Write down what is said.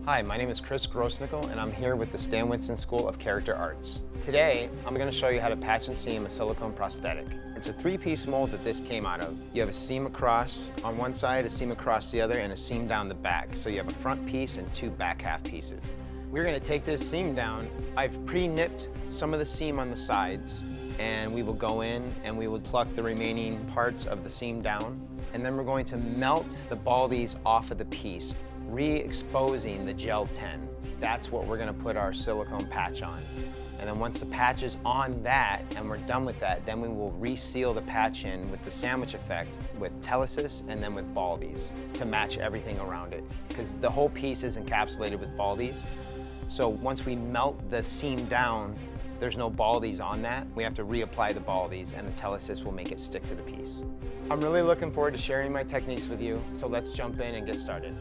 Hi, my name is Chris Grossnickle, and I'm here with the Stan Winston School of Character Arts. Today, I'm going to show you how to patch and seam a silicone prosthetic. It's a three-piece mold that this came out of. You have a seam across on one side, a seam across the other, and a seam down the back. So you have a front piece and two back half pieces. We're going to take this seam down. I've pre-nipped some of the seam on the sides, and we will go in and we will pluck the remaining parts of the seam down. And then we're going to melt the Baldiez off of the piece, re-exposing the gel 10. That's what we're gonna put our silicone patch on. And then once the patch is on that and we're done with that, then we will reseal the patch in with the sandwich effect with Telesis and then with Baldiez to match everything around it. Because the whole piece is encapsulated with Baldiez. So once we melt the seam down, there's no Baldiez on that. We have to reapply the Baldiez and the Telesis will make it stick to the piece. I'm really looking forward to sharing my techniques with you, so let's jump in and get started.